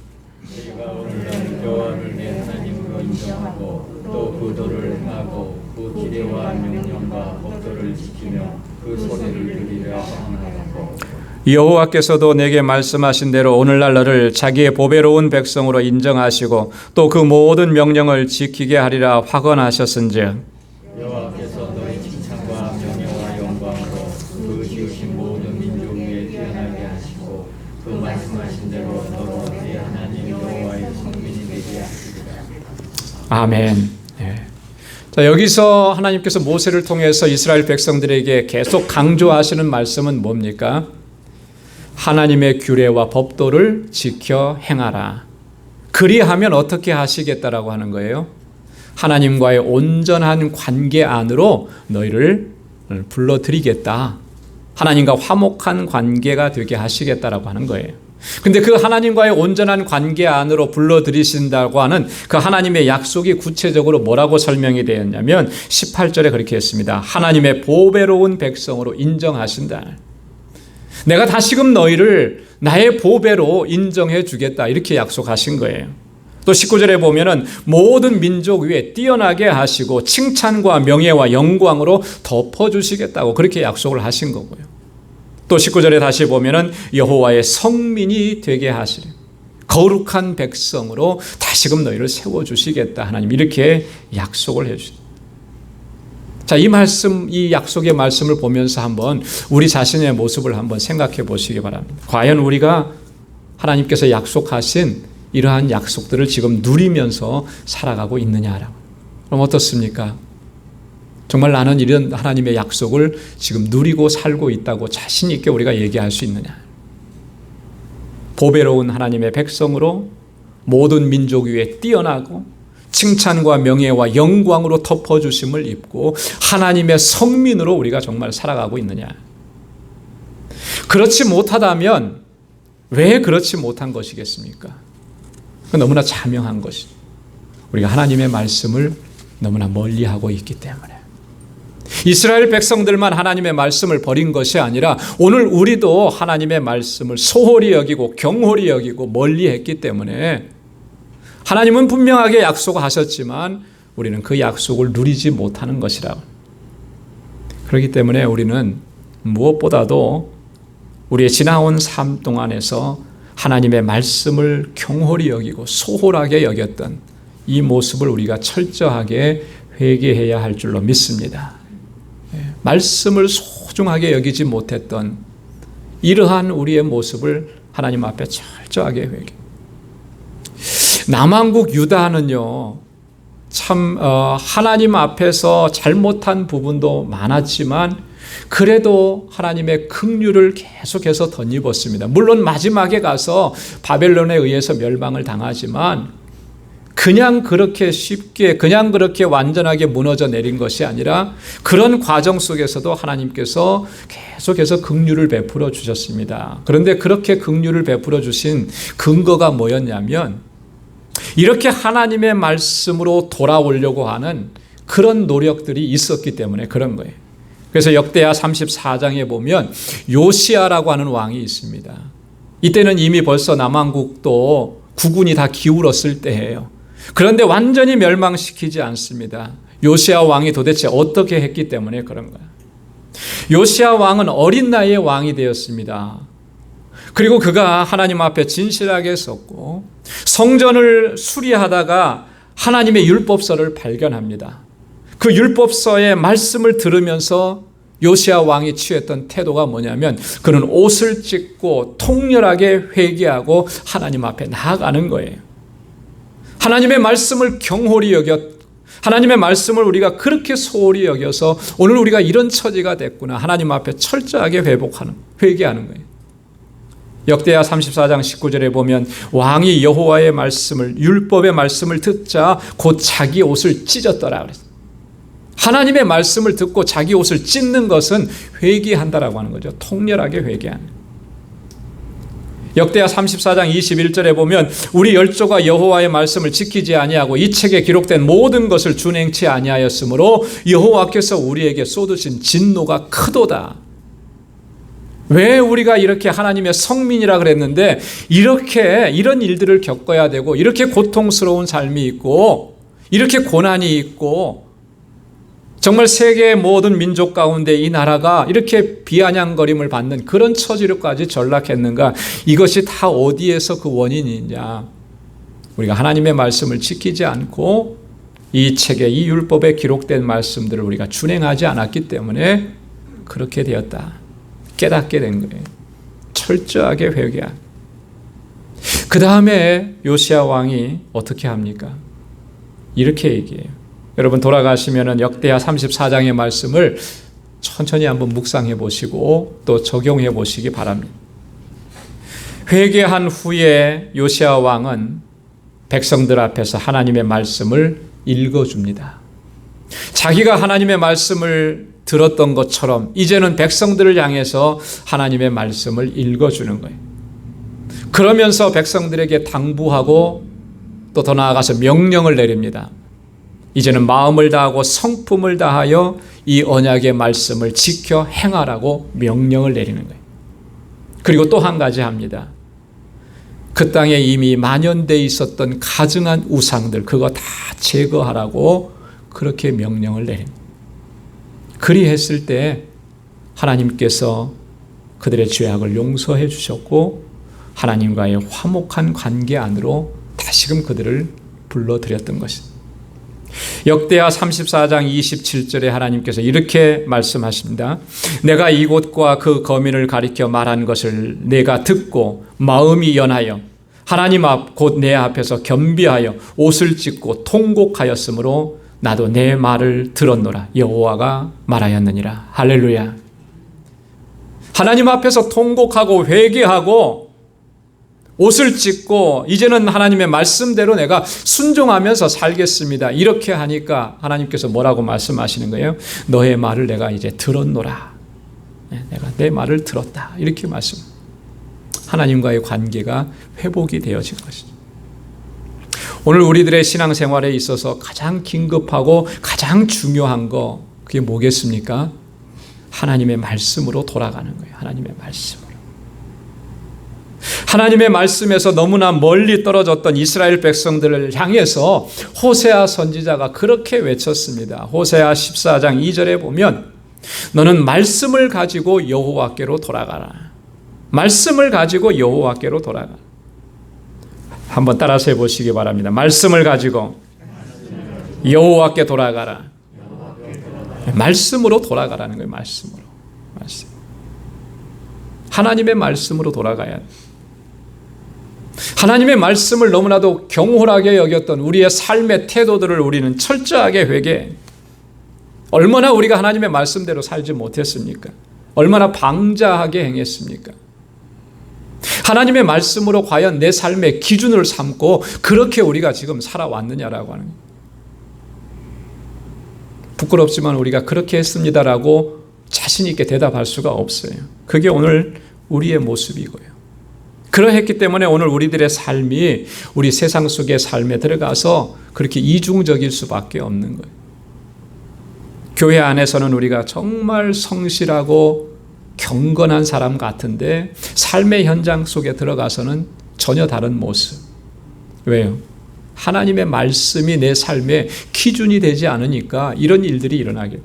내가 오늘날 여호와를 내 하나님으로 인정하고 또 그 도를 행하고 그 규례와 명령과 법도를 지키며 그 소리를 들으려 하나라고. 여호와께서도 내게 말씀하신 대로 오늘날 너를 자기의 보배로운 백성으로 인정하시고 또 그 모든 명령을 지키게 하리라 확언하셨은즉 여호와께서 너의 칭찬과 명예와 영광으로 그 지으신 모든 민족 위에 뛰어나게 하시고 그 말씀하신 대로 너로 내 하나님 여호와의 성민이 되게 하시리라. 아멘. 네. 자, 여기서 하나님께서 모세를 통해서 이스라엘 백성들에게 계속 강조하시는 말씀은 뭡니까? 하나님의 규례와 법도를 지켜 행하라. 그리하면 어떻게 하시겠다라고 하는 거예요? 하나님과의 온전한 관계 안으로 너희를 불러들이겠다. 하나님과 화목한 관계가 되게 하시겠다라고 하는 거예요. 근데 그 하나님과의 온전한 관계 안으로 불러들이신다고 하는 그 하나님의 약속이 구체적으로 뭐라고 설명이 되었냐면 18절에 그렇게 했습니다. 하나님의 보배로운 백성으로 인정하신다. 내가 다시금 너희를 나의 보배로 인정해 주겠다. 이렇게 약속하신 거예요. 또 19절에 보면은 모든 민족 위에 뛰어나게 하시고 칭찬과 명예와 영광으로 덮어주시겠다고 그렇게 약속을 하신 거고요. 또 19절에 다시 보면은 여호와의 성민이 되게 하시리. 거룩한 백성으로 다시금 너희를 세워주시겠다. 하나님 이렇게 약속을 해주십니다. 자, 이 말씀, 이 약속의 말씀을 보면서 한번 우리 자신의 모습을 한번 생각해 보시기 바랍니다. 과연 우리가 하나님께서 약속하신 이러한 약속들을 지금 누리면서 살아가고 있느냐라고. 그럼 어떻습니까? 정말 나는 이런 하나님의 약속을 지금 누리고 살고 있다고 자신 있게 우리가 얘기할 수 있느냐? 보배로운 하나님의 백성으로 모든 민족 위에 뛰어나고 칭찬과 명예와 영광으로 덮어주심을 입고 하나님의 성민으로 우리가 정말 살아가고 있느냐? 그렇지 못하다면 왜 그렇지 못한 것이겠습니까? 너무나 자명한 것이죠. 우리가 하나님의 말씀을 너무나 멀리하고 있기 때문에. 이스라엘 백성들만 하나님의 말씀을 버린 것이 아니라 오늘 우리도 하나님의 말씀을 소홀히 여기고 경홀히 여기고 멀리했기 때문에 하나님은 분명하게 약속하셨지만 우리는 그 약속을 누리지 못하는 것이라고. 그렇기 때문에 우리는 무엇보다도 우리의 지나온 삶 동안에서 하나님의 말씀을 경홀히 여기고 소홀하게 여겼던 이 모습을 우리가 철저하게 회개해야 할 줄로 믿습니다. 말씀을 소중하게 여기지 못했던 이러한 우리의 모습을 하나님 앞에 철저하게 회개. 남왕국 유다는요, 참 하나님 앞에서 잘못한 부분도 많았지만 그래도 하나님의 긍휼을 계속해서 덧입었습니다. 물론 마지막에 가서 바벨론에 의해서 멸망을 당하지만 그냥 그렇게 쉽게 그냥 그렇게 완전하게 무너져 내린 것이 아니라 그런 과정 속에서도 하나님께서 계속해서 긍휼을 베풀어 주셨습니다. 그런데 그렇게 긍휼을 베풀어 주신 근거가 뭐였냐면 이렇게 하나님의 말씀으로 돌아오려고 하는 그런 노력들이 있었기 때문에 그런 거예요. 그래서 역대하 34장에 보면 요시야라고 하는 왕이 있습니다. 이때는 이미 벌써 남왕국도 국군이 다 기울었을 때예요. 그런데 완전히 멸망시키지 않습니다. 요시야 왕이 도대체 어떻게 했기 때문에 그런 거예요. 요시야 왕은 어린 나이에 왕이 되었습니다. 그리고 그가 하나님 앞에 진실하게 섰고 성전을 수리하다가 하나님의 율법서를 발견합니다. 그 율법서의 말씀을 들으면서 요시야 왕이 취했던 태도가 뭐냐면 그는 옷을 찢고 통렬하게 회개하고 하나님 앞에 나아가는 거예요. 하나님의 말씀을 경홀히 여겼 하나님의 말씀을 우리가 그렇게 소홀히 여겨서 오늘 우리가 이런 처지가 됐구나. 하나님 앞에 철저하게 회개하는 거예요. 역대하 34장 19절에 보면 왕이 여호와의 말씀을 율법의 말씀을 듣자 곧 자기 옷을 찢었더라 그랬어요. 하나님의 말씀을 듣고 자기 옷을 찢는 것은 회개한다라고 하는 거죠. 통렬하게 회개하는. 역대하 34장 21절에 보면 우리 열조가 여호와의 말씀을 지키지 아니하고 이 책에 기록된 모든 것을 준행치 아니하였으므로 여호와께서 우리에게 쏟으신 진노가 크도다. 왜 우리가 이렇게 하나님의 성민이라 그랬는데 이렇게 이런 일들을 겪어야 되고 이렇게 고통스러운 삶이 있고 이렇게 고난이 있고 정말 세계의 모든 민족 가운데 이 나라가 이렇게 비아냥거림을 받는 그런 처지로까지 전락했는가? 이것이 다 어디에서 그 원인이냐? 우리가 하나님의 말씀을 지키지 않고 이 책에 이 율법에 기록된 말씀들을 우리가 준행하지 않았기 때문에 그렇게 되었다. 깨닫게 된 거예요. 철저하게 회개한. 그 다음에 요시야 왕이 어떻게 합니까? 이렇게 얘기해요. 여러분 돌아가시면 역대하 34장의 말씀을 천천히 한번 묵상해 보시고 또 적용해 보시기 바랍니다. 회개한 후에 요시야 왕은 백성들 앞에서 하나님의 말씀을 읽어줍니다. 자기가 하나님의 말씀을 들었던 것처럼 이제는 백성들을 향해서 하나님의 말씀을 읽어주는 거예요. 그러면서 백성들에게 당부하고 또 더 나아가서 명령을 내립니다. 이제는 마음을 다하고 성품을 다하여 이 언약의 말씀을 지켜 행하라고 명령을 내리는 거예요. 그리고 또 한 가지 합니다. 그 땅에 이미 만연되어 있었던 가증한 우상들 그거 다 제거하라고 그렇게 명령을 내립니다. 그리했을 때 하나님께서 그들의 죄악을 용서해 주셨고 하나님과의 화목한 관계 안으로 다시금 그들을 불러들였던 것입니다. 역대하 34장 27절에 하나님께서 이렇게 말씀하십니다. 내가 이곳과 그 거민을 가리켜 말한 것을 내가 듣고 마음이 연하여 하나님 앞 곧 내 앞에서 겸비하여 옷을 찢고 통곡하였으므로 나도 내 말을 들었노라. 여호와가 말하였느니라. 할렐루야. 하나님 앞에서 통곡하고 회개하고 옷을 찢고 이제는 하나님의 말씀대로 내가 순종하면서 살겠습니다. 이렇게 하니까 하나님께서 뭐라고 말씀하시는 거예요? 너의 말을 내가 이제 들었노라. 내가 내 말을 들었다. 이렇게 말씀. 하나님과의 관계가 회복이 되어진 것이죠. 오늘 우리들의 신앙생활에 있어서 가장 긴급하고 가장 중요한 거 그게 뭐겠습니까? 하나님의 말씀으로 돌아가는 거예요. 하나님의 말씀으로. 하나님의 말씀에서 너무나 멀리 떨어졌던 이스라엘 백성들을 향해서 호세아 선지자가 그렇게 외쳤습니다. 호세아 14장 2절에 보면 너는 말씀을 가지고 여호와께로 돌아가라. 말씀을 가지고 여호와께로 돌아가라. 한번 따라서 해보시기 바랍니다. 말씀을 가지고 여호와께 돌아가라. 말씀으로 돌아가라는 거예요. 말씀으로. 말씀. 하나님의 말씀으로 돌아가야 돼. 하나님의 말씀을 너무나도 경홀하게 여겼던 우리의 삶의 태도들을 우리는 철저하게 회개해. 얼마나 우리가 하나님의 말씀대로 살지 못했습니까? 얼마나 방자하게 행했습니까? 하나님의 말씀으로 과연 내 삶의 기준을 삼고 그렇게 우리가 지금 살아왔느냐라고 하는 거예요. 부끄럽지만 우리가 그렇게 했습니다라고 자신 있게 대답할 수가 없어요. 그게 오늘 우리의 모습이고요. 그러했기 때문에 오늘 우리들의 삶이 우리 세상 속의 삶에 들어가서 그렇게 이중적일 수밖에 없는 거예요. 교회 안에서는 우리가 정말 성실하고 경건한 사람 같은데 삶의 현장 속에 들어가서는 전혀 다른 모습. 왜요? 하나님의 말씀이 내 삶의 기준이 되지 않으니까 이런 일들이 일어나게.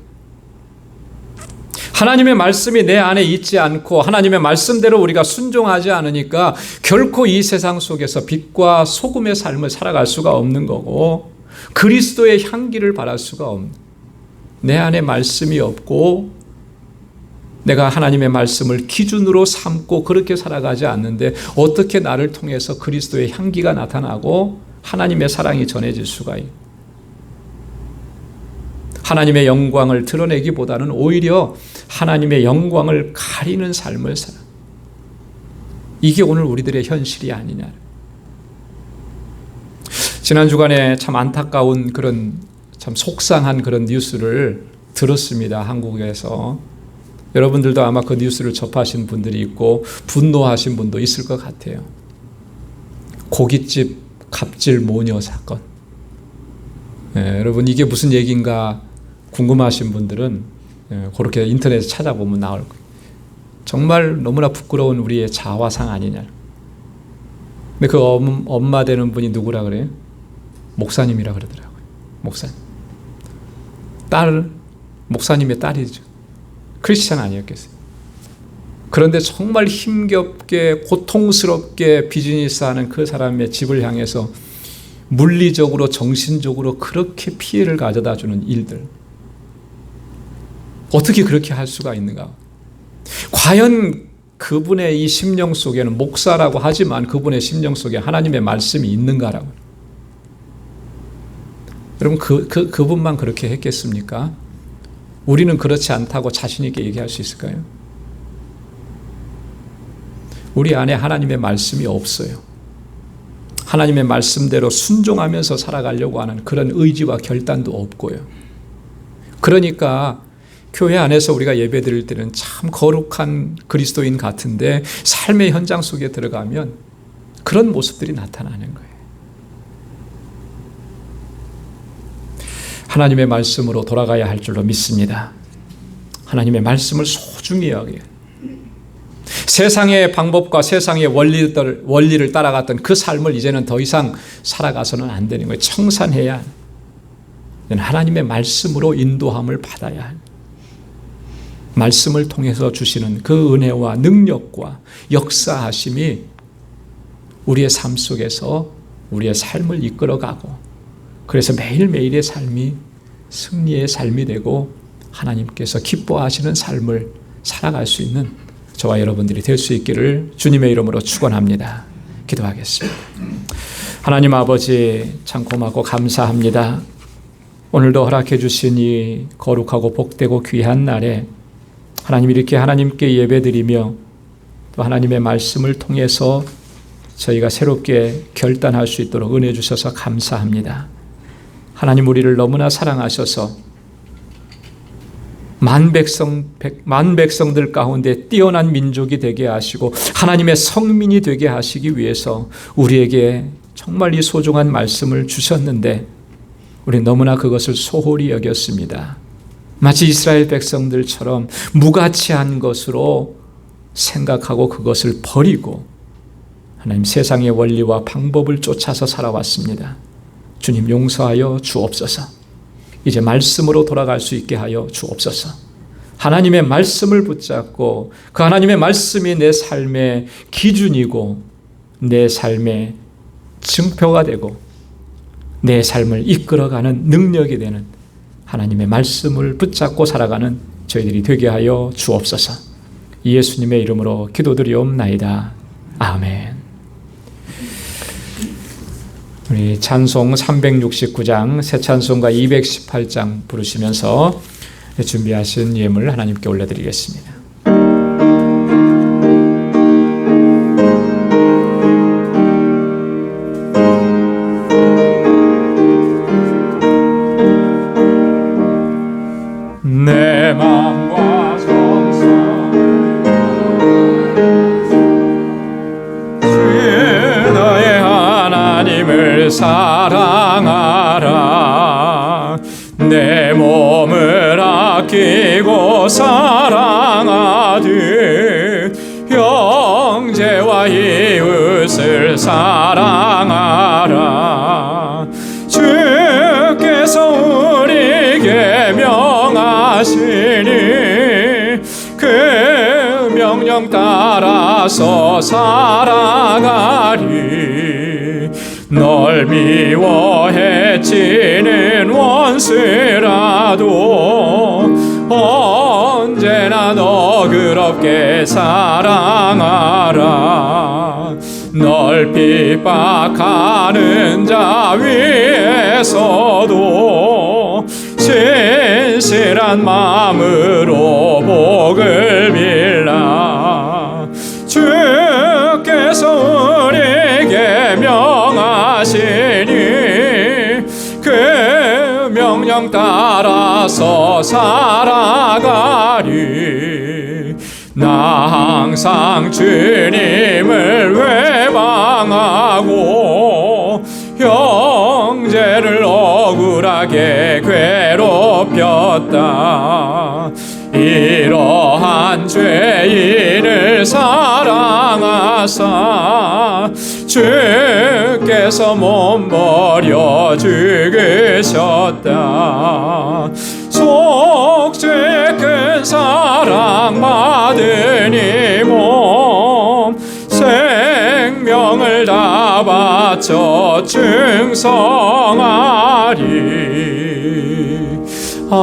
하나님의 말씀이 내 안에 있지 않고 하나님의 말씀대로 우리가 순종하지 않으니까 결코 이 세상 속에서 빛과 소금의 삶을 살아갈 수가 없는 거고 그리스도의 향기를 발할 수가 없는. 내 안에 말씀이 없고 내가 하나님의 말씀을 기준으로 삼고 그렇게 살아가지 않는데 어떻게 나를 통해서 그리스도의 향기가 나타나고 하나님의 사랑이 전해질 수가 있고 하나님의 영광을 드러내기보다는 오히려 하나님의 영광을 가리는 삶을 살아. 이게 오늘 우리들의 현실이 아니냐. 지난 주간에 참 안타까운 그런 참 속상한 그런 뉴스를 들었습니다. 한국에서. 여러분들도 아마 그 뉴스를 접하신 분들이 있고 분노하신 분도 있을 것 같아요. 고깃집 갑질 모녀 사건. 여러분 이게 무슨 얘기인가 궁금하신 분들은 그렇게 인터넷에 찾아보면 나올 거예요. 정말 너무나 부끄러운 우리의 자화상 아니냐. 근데 그 엄마 되는 분이 누구라 그래요? 목사님이라 그러더라고요. 목사님. 목사님의 딸이죠. 크리스찬 아니었겠어요. 그런데 정말 힘겹게 고통스럽게 비즈니스하는 그 사람의 집을 향해서 물리적으로 정신적으로 그렇게 피해를 가져다 주는 일들. 어떻게 그렇게 할 수가 있는가? 과연 그분의 이 심령 속에는 목사라고 하지만 그분의 심령 속에 하나님의 말씀이 있는가라고. 여러분 그분만 그렇게 했겠습니까? 우리는 그렇지 않다고 자신 있게 얘기할 수 있을까요? 우리 안에 하나님의 말씀이 없어요. 하나님의 말씀대로 순종하면서 살아가려고 하는 그런 의지와 결단도 없고요. 그러니까 교회 안에서 우리가 예배 드릴 때는 참 거룩한 그리스도인 같은데 삶의 현장 속에 들어가면 그런 모습들이 나타나는 거예요. 하나님의 말씀으로 돌아가야 할 줄로 믿습니다. 하나님의 말씀을 소중히 여겨요. 세상의 방법과 세상의 원리를 따라갔던 그 삶을 이제는 더 이상 살아가서는 안 되는 거예요. 청산해야 하나님의 말씀으로 인도함을 받아야 할, 말씀을 통해서 주시는 그 은혜와 능력과 역사하심이 우리의 삶 속에서 우리의 삶을 이끌어가고, 그래서 매일매일의 삶이 승리의 삶이 되고 하나님께서 기뻐하시는 삶을 살아갈 수 있는 저와 여러분들이 될 수 있기를 주님의 이름으로 축원합니다. 기도하겠습니다. 하나님 아버지, 참 고맙고 감사합니다. 오늘도 허락해 주신 이 거룩하고 복되고 귀한 날에 하나님 이렇게 하나님께 예배드리며 또 하나님의 말씀을 통해서 저희가 새롭게 결단할 수 있도록 은혜 주셔서 감사합니다. 하나님 우리를 너무나 사랑하셔서 만 백성들 가운데 뛰어난 민족이 되게 하시고 하나님의 성민이 되게 하시기 위해서 우리에게 정말 이 소중한 말씀을 주셨는데 우리 너무나 그것을 소홀히 여겼습니다. 마치 이스라엘 백성들처럼 무가치한 것으로 생각하고 그것을 버리고 하나님 세상의 원리와 방법을 쫓아서 살아왔습니다. 주님 용서하여 주옵소서. 이제 말씀으로 돌아갈 수 있게 하여 주옵소서. 하나님의 말씀을 붙잡고 그 하나님의 말씀이 내 삶의 기준이고 내 삶의 증표가 되고 내 삶을 이끌어가는 능력이 되는 하나님의 말씀을 붙잡고 살아가는 저희들이 되게 하여 주옵소서. 예수님의 이름으로 기도드리옵나이다. 아멘. 우리 찬송 369장, 새 찬송가 218장 부르시면서 준비하신 예물 하나님께 올려드리겠습니다. 내 마음과 정성을 너의 하나님을 사랑하라. 내 몸을 아끼고 사랑하듯 형제와 이웃을 사랑하라. 주께서 우리에게 명하시니 그 명령 따라서 살아가리. 널 미워해 찌는 원수라도 언제나 너그럽게 사랑하라. 널 핍박하는 자 위에서도 신실한 마음으로 복을 빌라. 주께서 우리에게 명하시니 그 명령 따라서 살아가리. 나 항상 주님을 외방하고 형제를 억울하게 괴롭혔다. 이러한 죄인을 사랑하사 주께서 몸버려 죽으셨다. 속죄의 큰 사랑 받으니 몸 생명을 다 바쳐 충성하리. 아멘.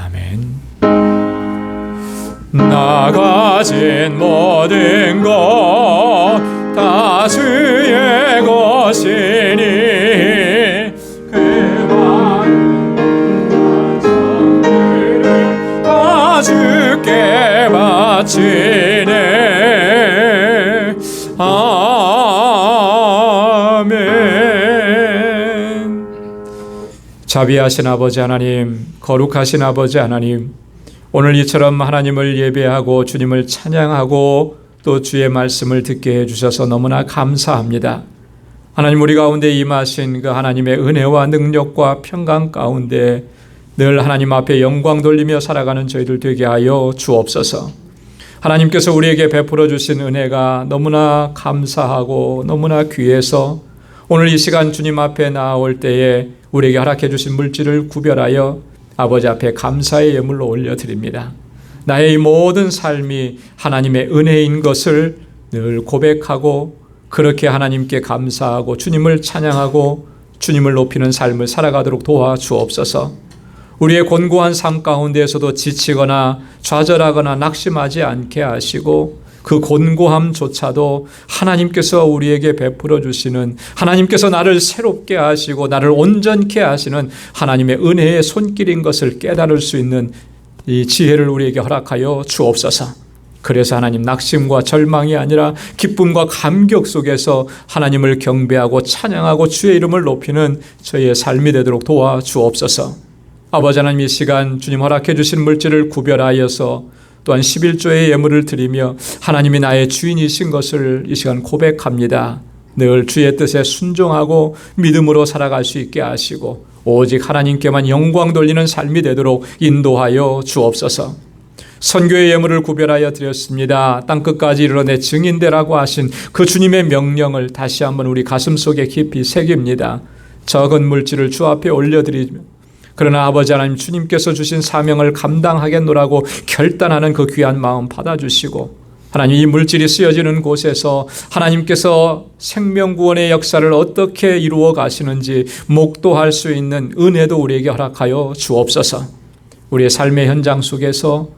아멘. 나 가진 모든 것 다 주의 것이니 그 많은 정들을 다 주께 바치네. 아멘. 자비하신 아버지 하나님, 거룩하신 아버지 하나님, 오늘 이처럼 하나님을 예배하고 주님을 찬양하고 또 주의 말씀을 듣게 해주셔서 너무나 감사합니다. 하나님, 우리 가운데 임하신 그 하나님의 은혜와 능력과 평강 가운데 늘 하나님 앞에 영광 돌리며 살아가는 저희들 되게 하여 주옵소서. 하나님께서 우리에게 베풀어 주신 은혜가 너무나 감사하고 너무나 귀해서 오늘 이 시간 주님 앞에 나올 때에 우리에게 허락해 주신 물질을 구별하여 아버지 앞에 감사의 예물로 올려드립니다. 나의 이 모든 삶이 하나님의 은혜인 것을 늘 고백하고 그렇게 하나님께 감사하고 주님을 찬양하고 주님을 높이는 삶을 살아가도록 도와주옵소서. 우리의 곤고한 삶 가운데에서도 지치거나 좌절하거나 낙심하지 않게 하시고 그 곤고함조차도 하나님께서 우리에게 베풀어 주시는, 하나님께서 나를 새롭게 하시고 나를 온전케 하시는 하나님의 은혜의 손길인 것을 깨달을 수 있는 이 지혜를 우리에게 허락하여 주옵소서. 그래서 하나님, 낙심과 절망이 아니라 기쁨과 감격 속에서 하나님을 경배하고 찬양하고 주의 이름을 높이는 저희의 삶이 되도록 도와주옵소서. 아버지 하나님, 이 시간 주님 허락해 주신 물질을 구별하여서 또한 11조의 예물을 드리며 하나님이 나의 주인이신 것을 이 시간 고백합니다. 늘 주의 뜻에 순종하고 믿음으로 살아갈 수 있게 하시고 오직 하나님께만 영광 돌리는 삶이 되도록 인도하여 주옵소서. 선교의 예물을 구별하여 드렸습니다. 땅끝까지 이르러 내 증인되라고 하신 그 주님의 명령을 다시 한번 우리 가슴속에 깊이 새깁니다. 적은 물질을 주 앞에 올려드리며 그러나 아버지 하나님, 주님께서 주신 사명을 감당하겠노라고 결단하는 그 귀한 마음 받아주시고 하나님, 이 물질이 쓰여지는 곳에서 하나님께서 생명구원의 역사를 어떻게 이루어 가시는지 목도할 수 있는 은혜도 우리에게 허락하여 주옵소서. 우리의 삶의 현장 속에서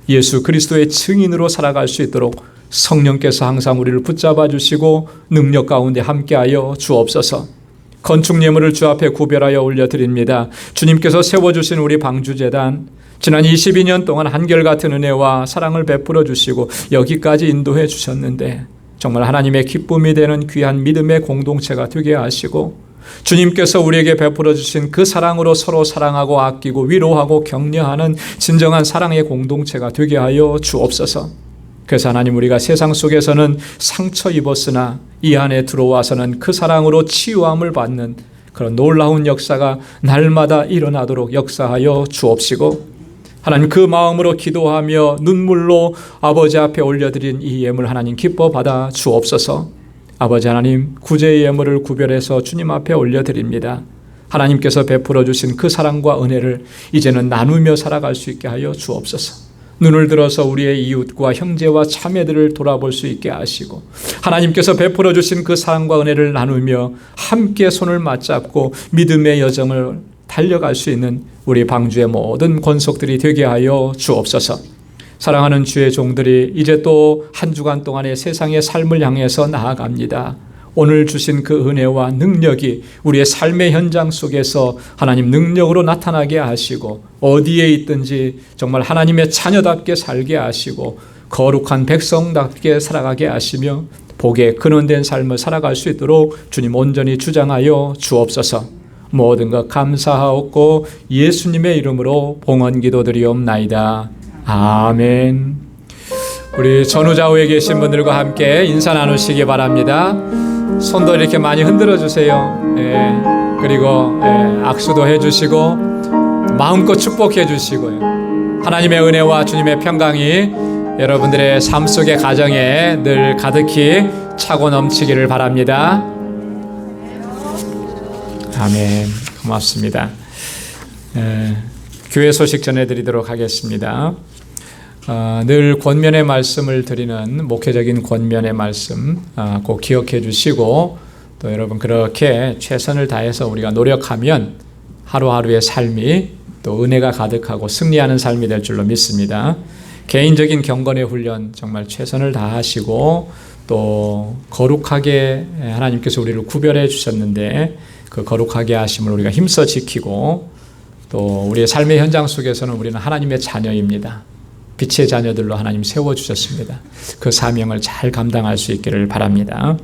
예수 그리스도의 증인으로 살아갈 수 있도록 성령께서 항상 우리를 붙잡아 주시고 능력 가운데 함께하여 주옵소서. 건축 예물을 주 앞에 구별하여 올려드립니다. 주님께서 세워주신 우리 방주재단, 지난 22년 동안 한결같은 은혜와 사랑을 베풀어 주시고 여기까지 인도해 주셨는데 정말 하나님의 기쁨이 되는 귀한 믿음의 공동체가 되게 하시고 주님께서 우리에게 베풀어 주신 그 사랑으로 서로 사랑하고 아끼고 위로하고 격려하는 진정한 사랑의 공동체가 되게 하여 주옵소서. 그래서 하나님, 우리가 세상 속에서는 상처 입었으나 이 안에 들어와서는 그 사랑으로 치유함을 받는 그런 놀라운 역사가 날마다 일어나도록 역사하여 주옵시고 하나님, 그 마음으로 기도하며 눈물로 아버지 앞에 올려드린 이 예물 하나님 기뻐 받아 주옵소서. 아버지 하나님, 구제의 예물을 구별해서 주님 앞에 올려드립니다. 하나님께서 베풀어 주신 그 사랑과 은혜를 이제는 나누며 살아갈 수 있게 하여 주옵소서. 눈을 들어서 우리의 이웃과 형제와 자매들을 돌아볼 수 있게 하시고 하나님께서 베풀어 주신 그 사랑과 은혜를 나누며 함께 손을 맞잡고 믿음의 여정을 달려갈 수 있는 우리 방주의 모든 권속들이 되게 하여 주옵소서. 사랑하는 주의 종들이 이제 또 한 주간 동안의 세상의 삶을 향해서 나아갑니다. 오늘 주신 그 은혜와 능력이 우리의 삶의 현장 속에서 하나님 능력으로 나타나게 하시고 어디에 있든지 정말 하나님의 자녀답게 살게 하시고 거룩한 백성답게 살아가게 하시며 복의 근원된 삶을 살아갈 수 있도록 주님 온전히 주장하여 주옵소서. 모든 것 감사하옵고 예수님의 이름으로 봉헌 기도드리옵나이다. 아멘. 우리 전후좌우에 계신 분들과 함께 인사 나누시기 바랍니다. 손도 이렇게 많이 흔들어 주세요. 그리고 악수도 해주시고 마음껏 축복해 주시고요. 하나님의 은혜와 주님의 평강이 여러분들의 삶 속의 가정에 늘 가득히 차고 넘치기를 바랍니다. 아멘. 고맙습니다. 교회 소식 전해드리도록 하겠습니다. 늘 권면의 말씀을 드리는 목회적인 권면의 말씀 꼭 기억해 주시고 또 여러분 그렇게 최선을 다해서 우리가 노력하면 하루하루의 삶이 또 은혜가 가득하고 승리하는 삶이 될 줄로 믿습니다. 개인적인 경건의 훈련 정말 최선을 다하시고 또 거룩하게 하나님께서 우리를 구별해 주셨는데 그 거룩하게 하심을 우리가 힘써 지키고 또 우리의 삶의 현장 속에서는 우리는 하나님의 자녀입니다. 빛의 자녀들로 하나님 세워주셨습니다. 그 사명을 잘 감당할 수 있기를 바랍니다.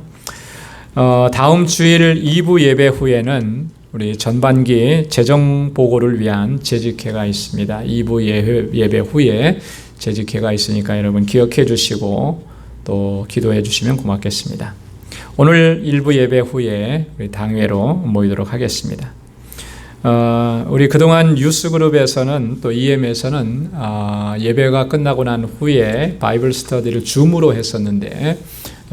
다음 주일 2부 예배 후에는 우리 전반기 재정 보고를 위한 재직회가 있습니다. 2부 예배 후에 재직회가 있으니까 여러분 기억해 주시고 또 기도해 주시면 고맙겠습니다. 오늘 1부 예배 후에 우리 당회로 모이도록 하겠습니다. 우리 그동안 유스그룹에서는 또 EM에서는 예배가 끝나고 난 후에 바이블 스터디를 줌으로 했었는데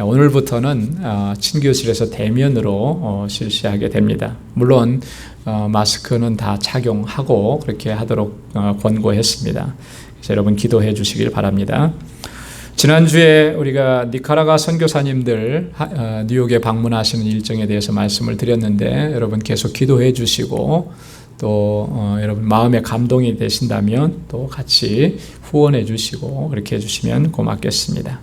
오늘부터는 친교실에서 대면으로 실시하게 됩니다. 물론 마스크는 다 착용하고 그렇게 하도록 권고했습니다. 그래서 여러분 기도해 주시길 바랍니다. 지난주에 우리가 니카라과 선교사님들 뉴욕에 방문하시는 일정에 대해서 말씀을 드렸는데 여러분 계속 기도해 주시고 또 여러분 마음에 감동이 되신다면 또 같이 후원해 주시고 그렇게 해주시면 고맙겠습니다.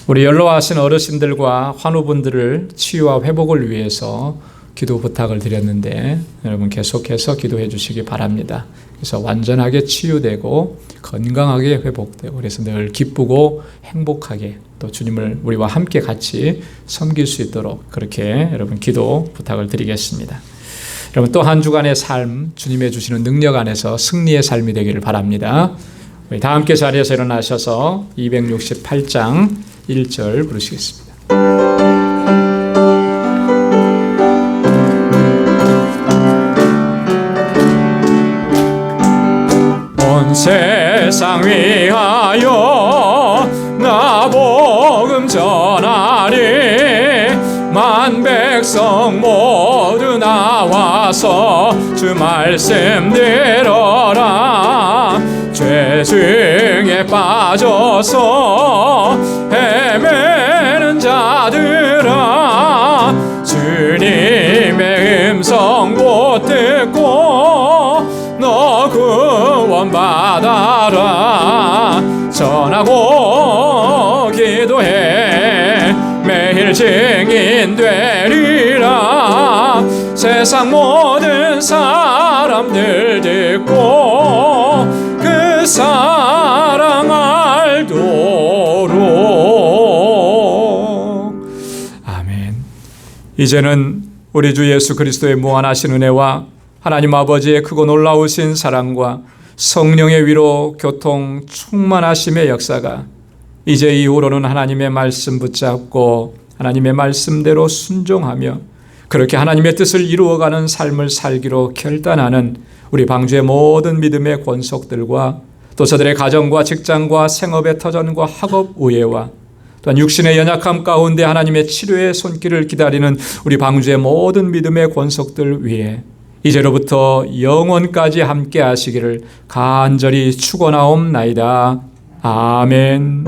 우리 연로하신 어르신들과 환우분들을 치유와 회복을 위해서 기도 부탁을 드렸는데 여러분 계속해서 기도해 주시기 바랍니다. 그래서 완전하게 치유되고 건강하게 회복되고 그래서 늘 기쁘고 행복하게 또 주님을 우리와 함께 같이 섬길 수 있도록 그렇게 여러분 기도 부탁을 드리겠습니다. 여러분 또 한 주간의 삶 주님의 주시는 능력 안에서 승리의 삶이 되기를 바랍니다. 우리 다 함께 자리에서 일어나셔서 268장 1절 부르시겠습니다. 온 세상 위하여 나 복음 전하리 만 백성 모두 나와서 주 말씀 들어라 죄 중에 빠져서 헤매는 자들아 주님의 음성 못 듣고 너 구원 받아라 전하고 기도해 매일 증인 되리라 세상 모든 사람들 듣고 그 사랑 알도록 아멘. 이제는 우리 주 예수 그리스도의 무한하신 은혜와 하나님 아버지의 크고 놀라우신 사랑과 성령의 위로 교통 충만하심의 역사가 이제 이후로는 하나님의 말씀 붙잡고 하나님의 말씀대로 순종하며 그렇게 하나님의 뜻을 이루어가는 삶을 살기로 결단하는 우리 방주의 모든 믿음의 권속들과 또 저들의 가정과 직장과 생업의 터전과 학업 우애와 또한 육신의 연약함 가운데 하나님의 치료의 손길을 기다리는 우리 방주의 모든 믿음의 권속들 위해 이제로부터 영원까지 함께 하시기를 간절히 축원하옵나이다. 아멘.